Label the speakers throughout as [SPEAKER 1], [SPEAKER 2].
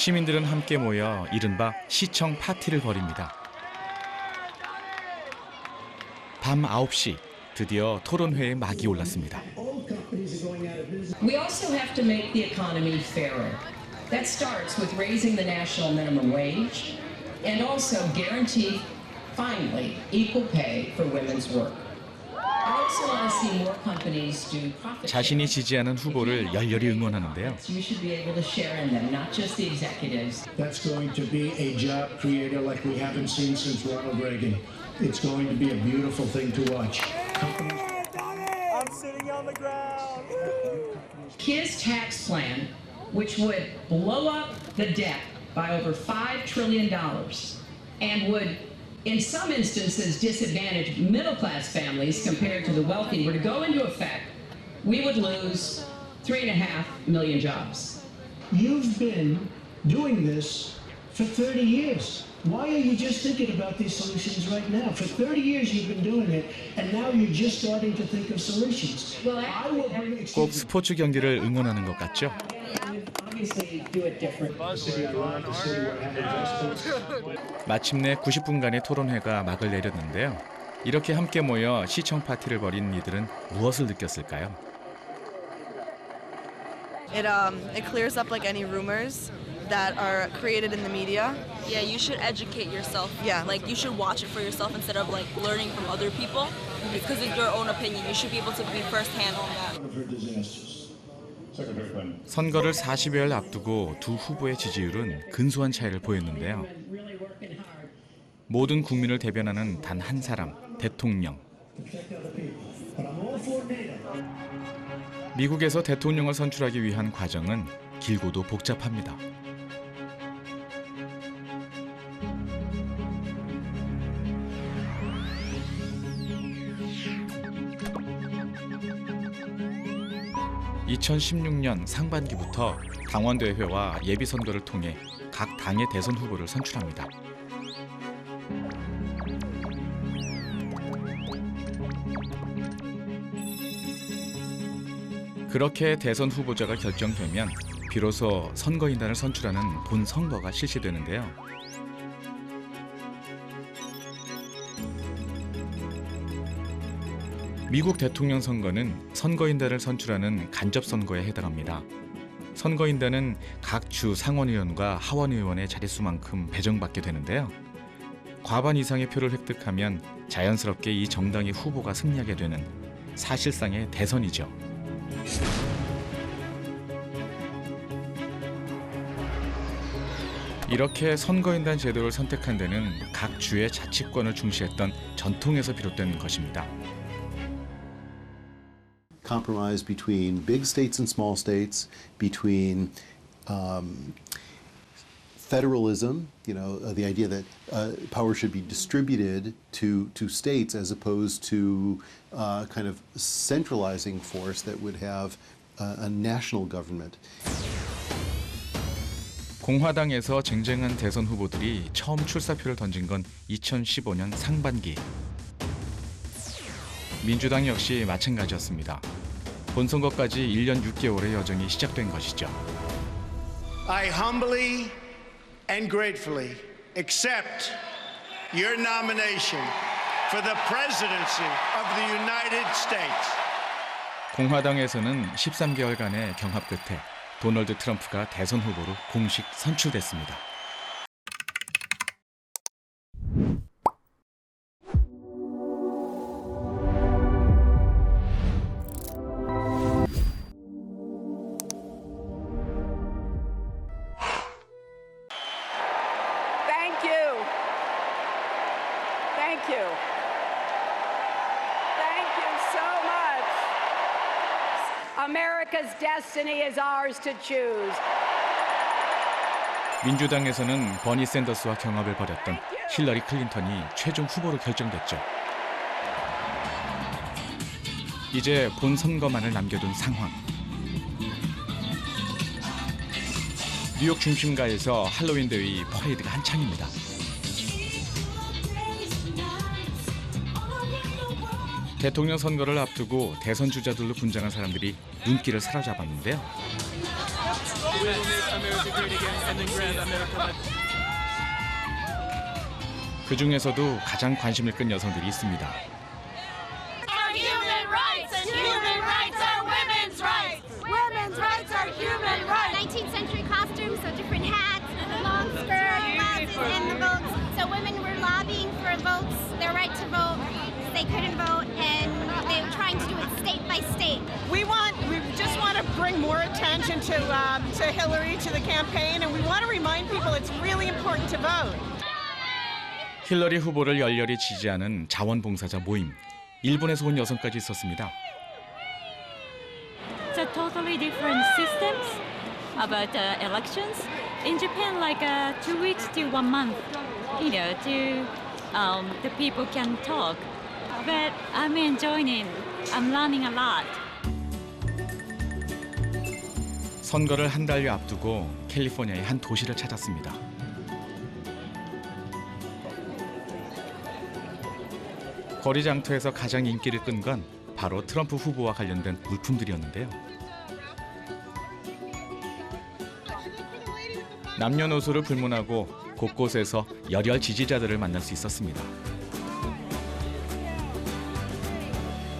[SPEAKER 1] 시민들은 함께 모여 이른바 시청 파티를 벌입니다. 밤 9시 드디어 토론회에 막이 올랐습니다.
[SPEAKER 2] We also have to make the economy fairer. That starts with raising the national minimum wage and also guarantee, finally, equal pay for women's work. I also want to see more companies do profit
[SPEAKER 1] 자신이 지지하는 후보를 열렬히 응원하는데요.
[SPEAKER 2] You should be able to share in them, not just the executives.
[SPEAKER 3] That's going to be a job creator like we haven't seen since Ronald Reagan. It's going to be a beautiful thing to watch.
[SPEAKER 4] I'm sitting on the ground.
[SPEAKER 2] His tax plan, which would blow up the debt by over $5 trillion and would, in some instances, disadvantage middle-class families compared to the wealthy, were to go into effect, we would lose 3.5 million jobs.
[SPEAKER 3] You've been doing this for 30 years. Why are you just thinking about these solutions right now? For 30 years you've been doing it, and now you're just starting to think of solutions.
[SPEAKER 2] Well,
[SPEAKER 3] I will bring
[SPEAKER 1] 꼭 스포츠 경기를 응원하는 것 같죠?
[SPEAKER 2] obviously do it different.
[SPEAKER 1] 마침내 90분간의 토론회가 막을 내렸는데요. 이렇게 함께 모여 시청 파티를 벌인 이들은 무엇을 느꼈을까요?
[SPEAKER 5] It clears up like any rumors that are created in the media.
[SPEAKER 6] Yeah, you should educate yourself.
[SPEAKER 5] Yeah.
[SPEAKER 6] Like you should watch it for yourself instead of like learning from other people. Because it's your own opinion. You should be able to be firsthand on that.
[SPEAKER 1] 선거를 40여일 앞두고 두 후보의 지지율은 근소한 차이를 보였는데요. 모든 국민을 대변하는 단 한 사람, 대통령. 미국에서 대통령을 선출하기 위한 과정은 길고도 복잡합니다. (2016년) 상반기부터 당원대회와 예비선거를 통해 각 당의 대선 후보를 선출합니다. 그렇게 대선 후보자가 결정되면 비로소 선거인단을 선출하는 본 선거가 실시되는데요. 미국 대통령 선거는 선거인단을 선출하는 간접 선거에 해당합니다. 선거인단은 각 주 상원의원과 하원의원의 자릿수만큼 배정받게 되는데요. 과반 이상의 표를 획득하면 자연스럽게 이 정당의 후보가 승리하게 되는 사실상의 대선이죠. 이렇게 선거인단 제도를 선택한 데는 각 주의 자치권을 중시했던 전통에서 비롯된 것입니다.
[SPEAKER 7] Compromise between big states and small states, between federalism, the idea that power should be distributed to states as opposed to kind of centralizing force that would have a national government.
[SPEAKER 1] 공화당에서 쟁쟁한 대선 후보들이 처음 출사표를 던진 건 2015년 상반기. 민주당 역시 마찬가지였습니다. 본선거까지 1년 6개월의 여정이 시작된 것이죠.
[SPEAKER 8] I humbly and gratefully accept your nomination for the presidency of the United States.
[SPEAKER 1] 공화당에서는 13개월간의 경합 끝에 도널드 트럼프가 대선 후보로 공식 선출됐습니다.
[SPEAKER 9] America's destiny is ours to choose.
[SPEAKER 1] 민주당에서는 버니 샌더스와 경합을 벌였던 힐러리 클린턴이 최종 후보로 결정됐죠. 이제 본 선거만을 남겨둔 상황. 뉴욕 중심가에서 할로윈 대위 퍼레이드가 한창입니다. 대통령 선거를 앞두고 대선 주자들로 분장한 사람들이 눈길을 사로잡았는데요. 그 중에서도 가장 관심을 끈 여성들이 있습니다.
[SPEAKER 10] Human rights and human rights are women's rights. Women's rights are human rights. 19th century costumes, so different hats, long skirts, blouses, and the votes. So women were lobbying for votes, their right to vote. They couldn't vote, and they were trying to do it state by state.
[SPEAKER 11] We just want to bring more attention to Hillary, to the campaign, and we want to remind people it's really important to vote.
[SPEAKER 1] 힐러리 후보를 열렬히 지지하는 자원봉사자 모임. 일본에서 온 여성까지 있었습니다.
[SPEAKER 12] It's a totally different systems about elections. In Japan, like 2 weeks to 1 month, to the people can talk. But I'm enjoying it. I'm learning a lot.
[SPEAKER 1] 선거를 한 달여 앞두고 캘리포니아의 한 도시를 찾았습니다. 거리 장터에서 가장 인기를 끈 건 바로 트럼프 후보와 관련된 물품들이었는데요. 남녀노소를 불문하고 곳곳에서 열혈 지지자들을 만날 수 있었습니다.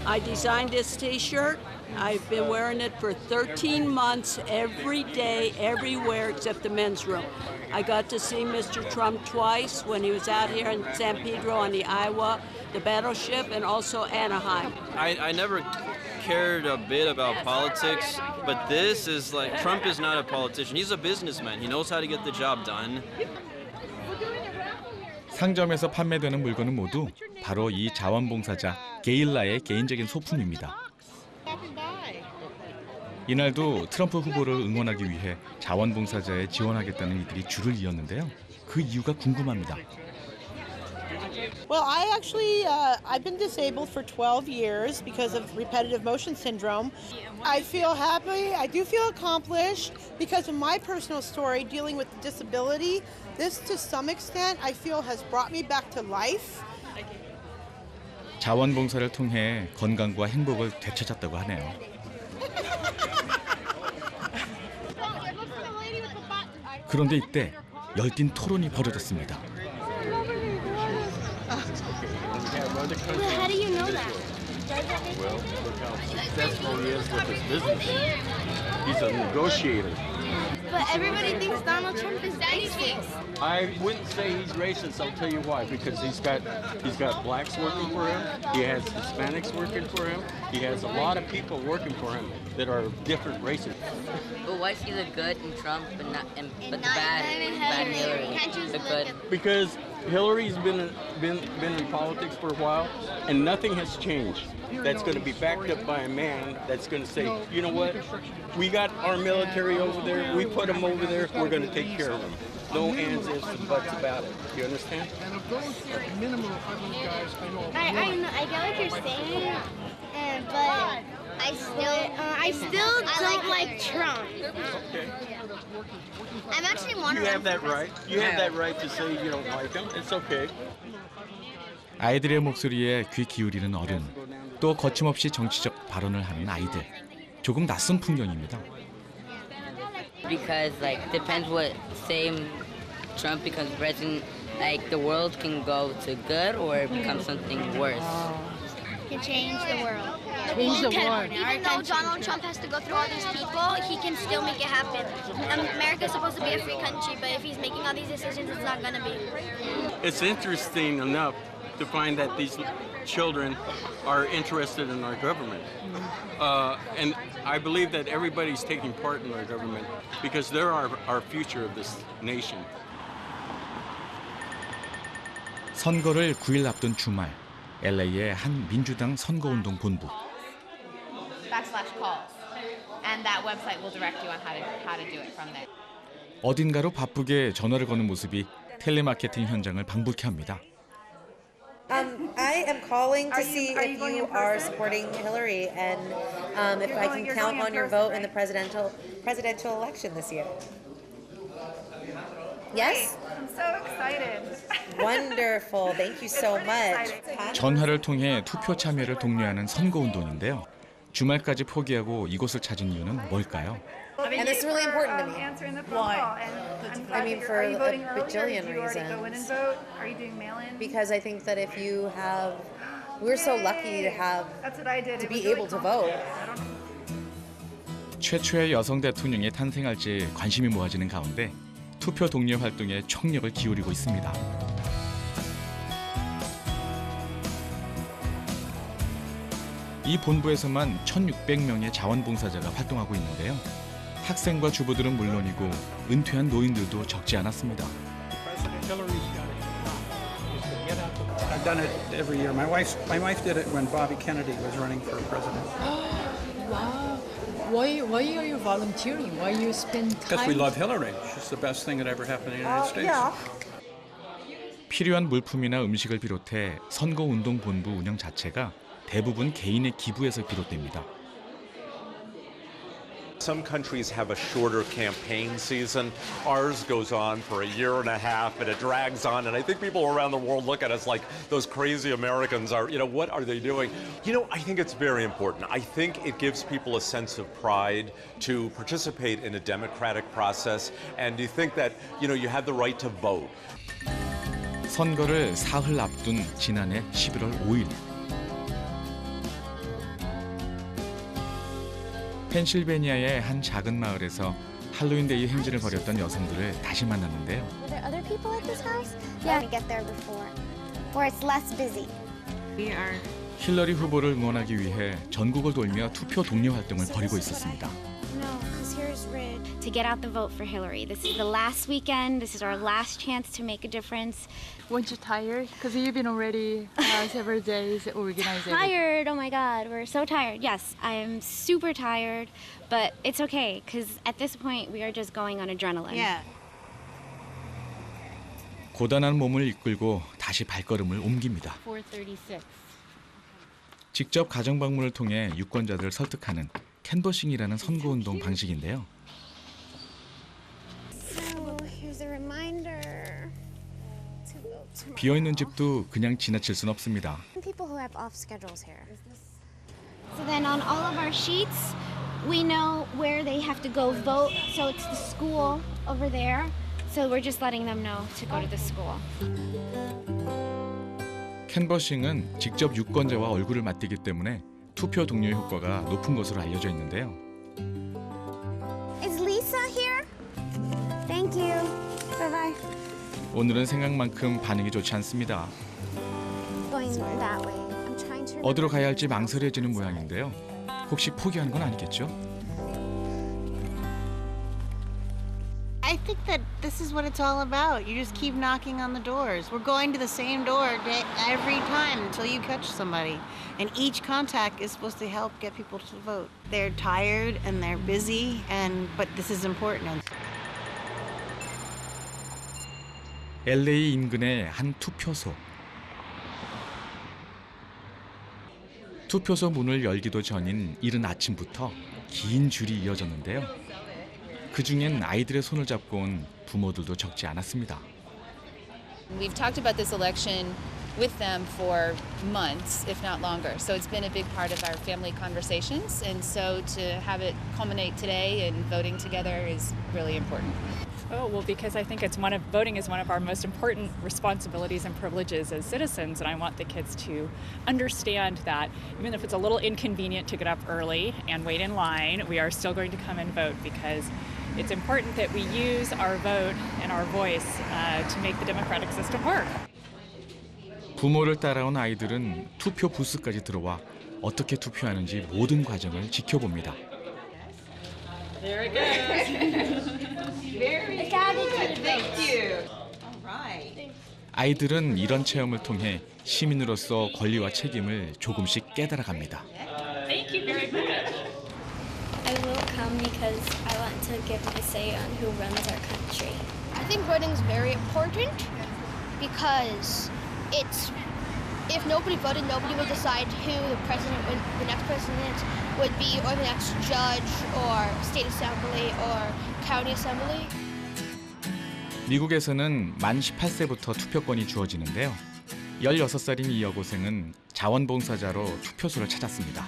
[SPEAKER 13] I designed this T-shirt. I've been wearing it for 13 months, every day, everywhere except the men's room. I got to see Mr. Trump twice when he was out here in San Pedro on the Iowa, the battleship, and also Anaheim.
[SPEAKER 14] I never cared a bit about politics, but this is like, Trump is not a politician. He's a businessman. He knows how to get the job done.
[SPEAKER 1] 상점에서 판매되는 물건은 모두 바로 이 자원봉사자 게일라의 개인적인 소품입니다. 이날도 트럼프 후보를 응원하기 위해 자원봉사자에 지원하겠다는 이들이 줄을 이었는데요. 그 이유가 궁금합니다.
[SPEAKER 15] Well, I've been disabled for 12 years because of repetitive motion syndrome. I feel happy. I do feel accomplished because of my personal story dealing with disability. This, to some extent, I feel has brought me back to life.
[SPEAKER 1] 자원봉사를 통해 건강과 행복을 되찾았다고 하네요. 그런데 이때 열띤 토론이 벌어졌습니다.
[SPEAKER 10] How do you know that?
[SPEAKER 16] Well, look how successful he is with his business. He's a negotiator.
[SPEAKER 10] But everybody thinks Donald Trump is racist.
[SPEAKER 16] I wouldn't say he's racist. I'll tell you why. Because he's got blacks working for him. He has Hispanics working for him. He has a lot of people working for him that are different races.
[SPEAKER 17] But why see the good in Trump but the bad Hillary? The good.
[SPEAKER 16] Because Hillary's been in politics for a while, and nothing has changed. That's going to be backed up by a man that's going to say, you know what, we got our military over there, we put them over there, we're going to take care of them. No ands, ifs, and buts about it. You understand?
[SPEAKER 10] I get what you're saying, but I still don't like Trump.
[SPEAKER 16] Okay.
[SPEAKER 10] I'm actually wondering.
[SPEAKER 16] You have that right. You have that right to say you don't like him. It's okay.
[SPEAKER 1] 아이들의 목소리에 귀 기울이는 어른, 또 거침없이 정치적 발언을 하는 아이들. 조금 낯선 풍경입니다.
[SPEAKER 17] Because depends what same Trump becomes president, the world can go to good or become something worse.
[SPEAKER 10] Can change the world.
[SPEAKER 15] Change the world.
[SPEAKER 10] Even though Donald Trump has to go through all these people, he can still make it happen. America's supposed to be a free country, but if he's making all these decisions, it's not going to be.
[SPEAKER 16] It's interesting enough to find that these children are interested in our government. And I believe that everybody's taking part in our government because they're our future of this nation.
[SPEAKER 1] 선거를 9일 앞둔 주말, LA의 한 민주당 선거운동 본부.
[SPEAKER 18] /calls, and that website will direct you on how to do it from there.
[SPEAKER 1] 어딘가로 바쁘게 전화를 거는 모습이 텔레마케팅 현장을 방불케 합니다.
[SPEAKER 19] I am calling to see if you are supporting Hillary and if I can count on your vote in the presidential election this year. Yes?
[SPEAKER 18] I'm so excited.
[SPEAKER 19] Wonderful. Thank you so much.
[SPEAKER 1] 전화를 통해 투표 참여를 독려하는 선거운동인데요. 주말까지 포기하고 이곳을 찾은 이유는 뭘까요?
[SPEAKER 19] And it's really important to me.
[SPEAKER 20] Answering the phone
[SPEAKER 19] Why?
[SPEAKER 20] call. And
[SPEAKER 19] I mean, for
[SPEAKER 20] are you
[SPEAKER 19] a
[SPEAKER 20] voting early, or
[SPEAKER 19] bajillion
[SPEAKER 20] did you already go in and
[SPEAKER 19] reasons.
[SPEAKER 20] vote? Are you doing mail-in?
[SPEAKER 19] Because I think that if you have, we're so lucky to have,
[SPEAKER 20] That's what I did.
[SPEAKER 19] to
[SPEAKER 20] It
[SPEAKER 19] be
[SPEAKER 20] was really
[SPEAKER 19] able to vote.
[SPEAKER 1] 최초의 여성 대통령이 탄생할지 관심이 모아지는 가운데 투표 독려 활동에 총력을 기울이고 있습니다. 이 본부에서만 1,600명의 자원봉사자가 활동하고 있는데요. 학생과 주부들은 물론이고 은퇴한 노인들도 적지 않았습니다.
[SPEAKER 21] I've done it every year. My wife did it when Bobby Kennedy was running for president.
[SPEAKER 22] Wow. Why are you volunteering? Why you spend time?
[SPEAKER 21] Because we love Hillary. She's the best thing that ever happened in the United States.
[SPEAKER 22] Yeah.
[SPEAKER 1] 필요한 물품이나 음식을 비롯해 선거운동본부 운영 자체가 대부분 개인의 기부에서 비롯됩니다.
[SPEAKER 23] Some countries have a shorter campaign season. Ours goes on for a year and a half, and it drags on. And I think people around the world look at us like those crazy Americans are, what are they doing? I think it's very important. I think it gives people a sense of pride to participate in a democratic process. And you think that, you have the right to vote.
[SPEAKER 1] 선거를 사흘 앞둔 지난해 11월 5일. 펜실베니아의 한 작은 마을에서 할로윈데이 행진을 벌였던 여성들을 다시 만났는데요.
[SPEAKER 10] Were there other people at this house? Yeah. To get there before, or it's less busy. We are.
[SPEAKER 1] 힐러리 후보를 응원하기 위해 전국을 돌며 투표 독려 활동을 벌이고 있었습니다.
[SPEAKER 10] No, because here's Rid. To get out the vote for Hillary. This is the last weekend. This is our last chance to make a difference.
[SPEAKER 22] Weren't you tired? Because you've been already several days organizing.
[SPEAKER 10] Tired. Oh my God, we're so tired. Yes, I am super tired, but it's okay because at this point we are just going on adrenaline.
[SPEAKER 22] Yeah.
[SPEAKER 1] 고단한 몸을 이끌고 다시 발걸음을 옮깁니다.
[SPEAKER 22] 4:36.
[SPEAKER 1] 직접 가정 방문을 통해 유권자들을 설득하는 캔버싱이라는 선거운동 방식인데요.
[SPEAKER 10] So here's a reminder to vote tomorrow.
[SPEAKER 1] 비어있는 집도 그냥 지나칠 순 없습니다.
[SPEAKER 10] People who have off schedules here. So then on all of our sheets, we know where they have to go vote. So it's the school over there. So we're just letting them know to go to the school.
[SPEAKER 1] 캔버싱은 직접 유권자와 얼굴을 맞대기 때문에 투표 독려 효과가 높은 것으로 알려져 있는데요.
[SPEAKER 10] Is Lisa here? Thank you. Bye bye.
[SPEAKER 1] 오늘은 생각만큼 반응이 좋지 않습니다.
[SPEAKER 10] Going that way. I'm trying to.
[SPEAKER 1] 어디로 가야 할지 망설여지는 모양인데요. 혹시 포기하는 건 아니겠죠?
[SPEAKER 24] I think that this is what it's all about. You just keep knocking on the doors. We're going to the same door every time until you catch somebody. And each contact is supposed to help get people to vote. They're tired and they're busy, but this is important.
[SPEAKER 1] LA 인근의 한 투표소. 투표소 문을 열기도 전인 이른 아침부터 긴 줄이 이어졌는데요. 그중엔 아이들의 손을 잡고 온 부모들도 적지 않았습니다.
[SPEAKER 25] We've talked about this election with them for months, if not longer. So it's been a big part of our family conversations. And so to have it culminate today and voting together is really important.
[SPEAKER 26] Oh, well, because I think voting is one of our most important responsibilities and privileges as citizens, and I want the kids to understand that even if it's a little inconvenient to get up early and wait in line, we are still going to come and vote because it's important that we use our vote and our voice to make the democratic system work.
[SPEAKER 1] 부모를 따라온 아이들은 투표 부스까지 들어와 어떻게 투표하는지 모든 과정을 지켜봅니다.
[SPEAKER 25] There it goes. Very good. Thank you. All right.
[SPEAKER 1] 아이들은 이런 체험을 통해 시민으로서 권리와 책임을 조금씩 깨달아갑니다.
[SPEAKER 25] Thank you very much.
[SPEAKER 10] I will come because I want to give my say on who runs our country.
[SPEAKER 27] I think voting is very important because if nobody voted, nobody would decide who the next president would be, or the next judge, or state assembly, or county assembly.
[SPEAKER 1] 미국에서는 만 18세부터 투표권이 주어지는데요. 16살인 이 여고생은 자원봉사자로 투표소를 찾았습니다.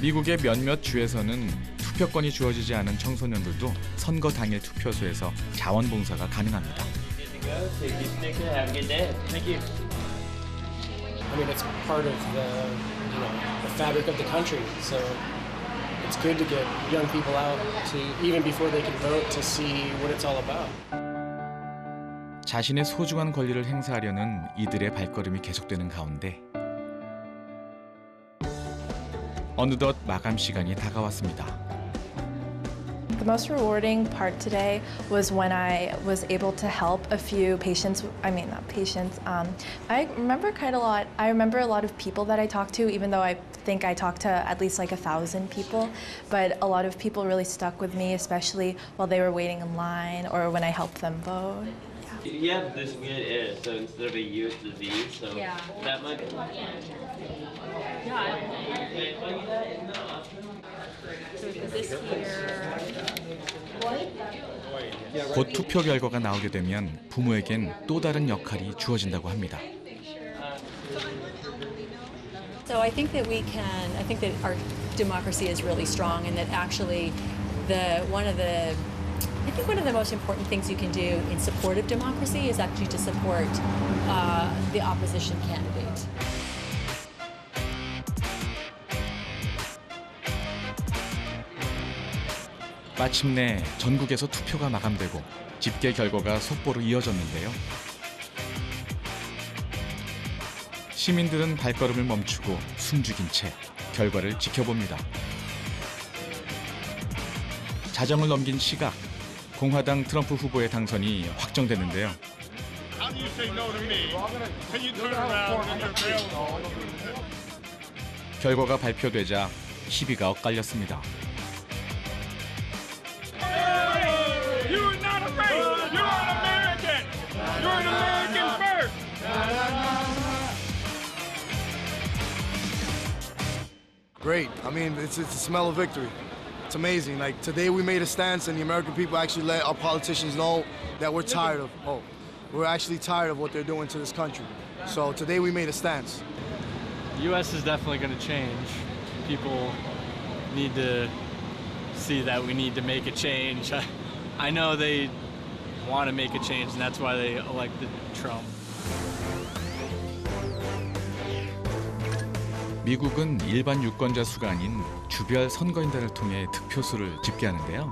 [SPEAKER 1] 미국의 몇몇 주에서는 투표권이 주어지지 않은 청소년들도 선거 당일 투표소에서 자원봉사가 가능합니다.
[SPEAKER 2] I mean, it's part of the fabric of the country. So it's good to get young people out to, even before they can vote, to see what it's all about.
[SPEAKER 1] 자신의 소중한 권리를 행사하려는 이들의 발걸음이 계속되는 가운데 어느덧 마감 시간이 다가왔습니다.
[SPEAKER 3] The most rewarding part today was when I was able to help a few patients. I mean, not patients. I remember quite a lot. I remember a lot of people that I talked to, even though I think I talked to at least like 1,000 people. But a lot of people really stuck with me, especially while they were waiting in line or when I helped them vote.
[SPEAKER 4] You have this weird air, so instead of a U, it's a V, so that might be...
[SPEAKER 1] 곧 투표 결과가 나오게 되면 부모에겐 또 다른 역할이 주어진다고 합니다.
[SPEAKER 5] So I think that our democracy is really strong, and that actually one of the most important things you can do in support of democracy is actually to support the opposition candidate.
[SPEAKER 1] 마침내 전국에서 투표가 마감되고 집계 결과가 속보로 이어졌는데요. 시민들은 발걸음을 멈추고 숨죽인 채 결과를 지켜봅니다. 자정을 넘긴 시각, 공화당 트럼프 후보의 당선이 확정됐는데요. 결과가 발표되자 시비가 엇갈렸습니다.
[SPEAKER 6] Great. I mean, it's the smell of victory. It's amazing. Like today we made a stance and the American people actually let our politicians know that we're tired of, we're actually tired of what they're doing to this country. So today we made a stance.
[SPEAKER 7] The U.S. is definitely going to change. People need to see that we need to make a change. I know they want to make a change, and that's why they elected Trump.
[SPEAKER 1] 미국은 일반 유권자 수가 아닌 주별 선거인단을 통해 득표수를 집계하는데요.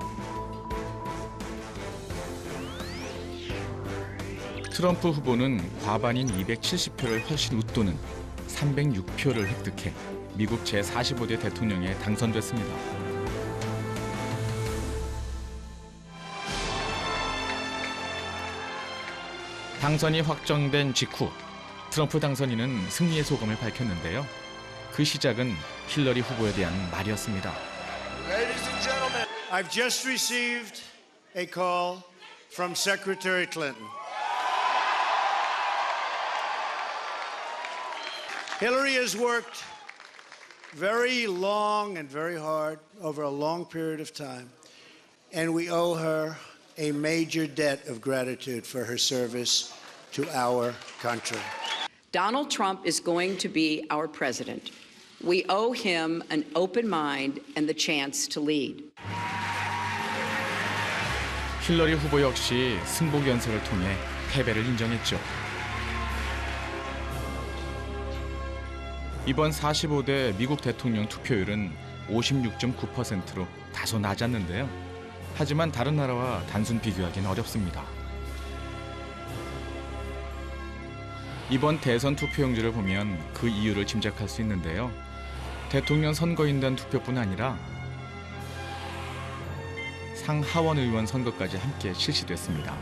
[SPEAKER 1] 트럼프 후보는 과반인 270표를 훨씬 웃도는 306표를 획득해 미국 제45대 대통령에 당선됐습니다. 당선이 확정된 직후 트럼프 당선인은 승리의 소감을 밝혔는데요. 그 시작은 힐러리 후보에 대한 말이었습니다.
[SPEAKER 8] Ladies and gentlemen, I've just received a call from Secretary Clinton. Hillary has worked very long and very hard over a long period of time, and we owe her a major debt of gratitude for her service to our country.
[SPEAKER 28] Donald Trump is going to be our president. We owe him an open mind and the chance to lead.
[SPEAKER 1] 힐러리 후보 역시 승복 연설을 통해 패배를 인정했죠. 이번 45대 미국 대통령 투표율은 56.9%로 다소 낮았는데요. 하지만 다른 나라와 단순 비교하기는 어렵습니다. 이번 대선 투표용지를 보면 그 이유를 짐작할 수 있는데요. 대통령 선거인단 투표뿐 아니라 상하원 의원 선거까지 함께 실시됐습니다.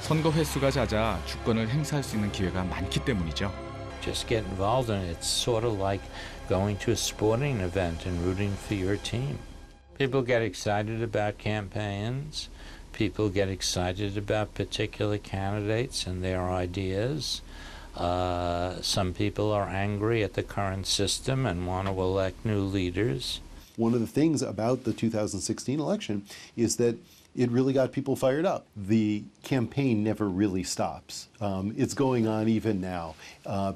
[SPEAKER 1] 선거 횟수가 잦아 주권을 행사할 수 있는 기회가 많기 때문이죠.
[SPEAKER 29] Just get involved in it. It's sort of like going to a sporting event and rooting for your team. People get excited about campaigns. People get excited about particular candidates and their ideas. Some people are angry at the current system and want to elect new leaders.
[SPEAKER 30] One of the things about the 2016 election is that
[SPEAKER 9] it really got people fired up. The campaign never really stops. It's going on even now.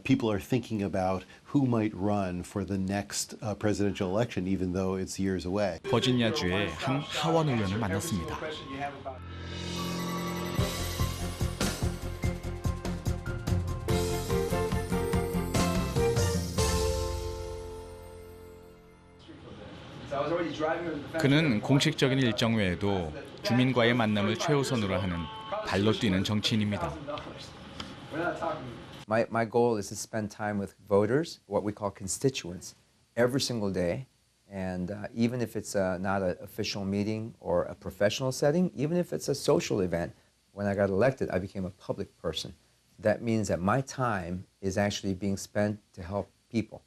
[SPEAKER 9] People are thinking about who might run for the next presidential election, even though it's years away.
[SPEAKER 1] 버지니아주의 한 하원 의원을 만났습니다. 그는 공식적인 일정 외에도 주민과의 만남을 최우선으로 하는 발로 뛰는 정치인입니다.
[SPEAKER 11] My goal is to spend time with voters, what we call constituents, every single day. And even if it's not an official meeting or a professional setting, even if it's a social event, when I got elected, I became a public person. That means that my time is actually being spent to help people.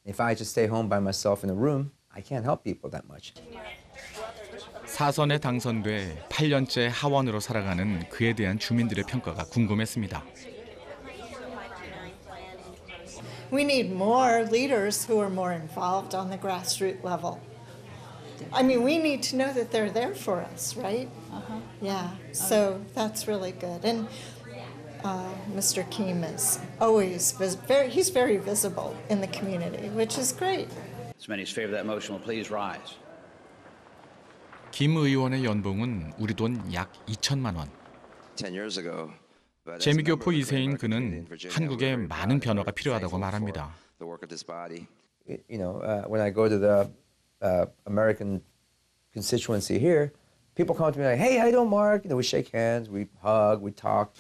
[SPEAKER 11] If I just stay home by myself in a room, I can't help people that much.
[SPEAKER 1] 사선에 당선돼 8년째 하원으로 살아가는 그에 대한 주민들의 평가가 궁금했습니다.
[SPEAKER 12] We need more leaders who are more involved on the grassroots level. I mean, we need to know that they're there for us, right? Yeah, so that's really good. And Mr. Kim is always he's very visible in the community, which is great.
[SPEAKER 13] As many as favor that motion will please rise.
[SPEAKER 1] 김 의원의 연봉은 우리 돈 약 2천만 원.
[SPEAKER 14] 10 years ago.
[SPEAKER 1] 재미교포 2세인 그는 한국에 많은 변화가 필요하다고 말합니다.
[SPEAKER 11] You know, when I go to the American constituency here, people come up to me like, "Hey, how you doing, Mark?" You know, we shake hands, we hug, we talk.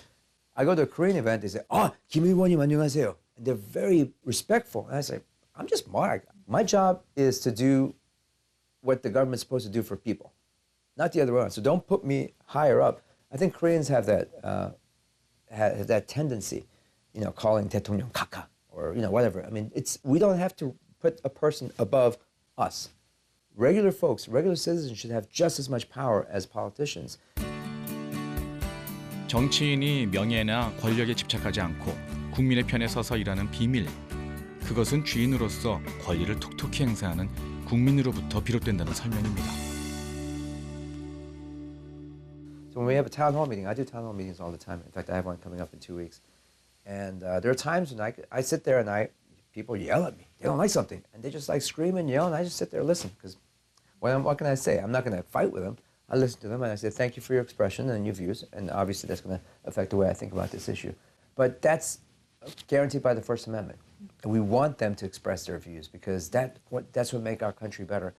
[SPEAKER 11] I go to a Korean event, they say, "Oh, 김 의원님 안녕하세요." And they're very respectful. And I say, "I'm just Mark. My job is to do what the government's supposed to do for people, not the other way around. So don't put me higher up." I think Koreans have that tendency, you know, calling 대통령 카카 or, you know, whatever. I mean, we don't have to put a person above us. Regular folks, regular citizens should have just as much power as politicians.
[SPEAKER 1] 정치인이 명예나 권력에 집착하지 않고 국민의 편에 서서 일하는 비밀. 그것은 주인으로서 권리를 톡톡히 행사하는 국민으로부터 비롯된다는 설명입니다.
[SPEAKER 11] So when we have a town hall meeting, I do town hall meetings all the time. In fact, I have one coming up in 2 weeks. And there are times when I sit there and people yell at me. They don't like something. And they just like scream and yell, and I just sit there and listen. Because what can I say? I'm not going to fight with them. I listen to them and I say, thank you for your expression and your views. And obviously that's going to affect the way I think about this issue. But that's guaranteed by the First Amendment. And we want them to express their views because that's what makes our country better.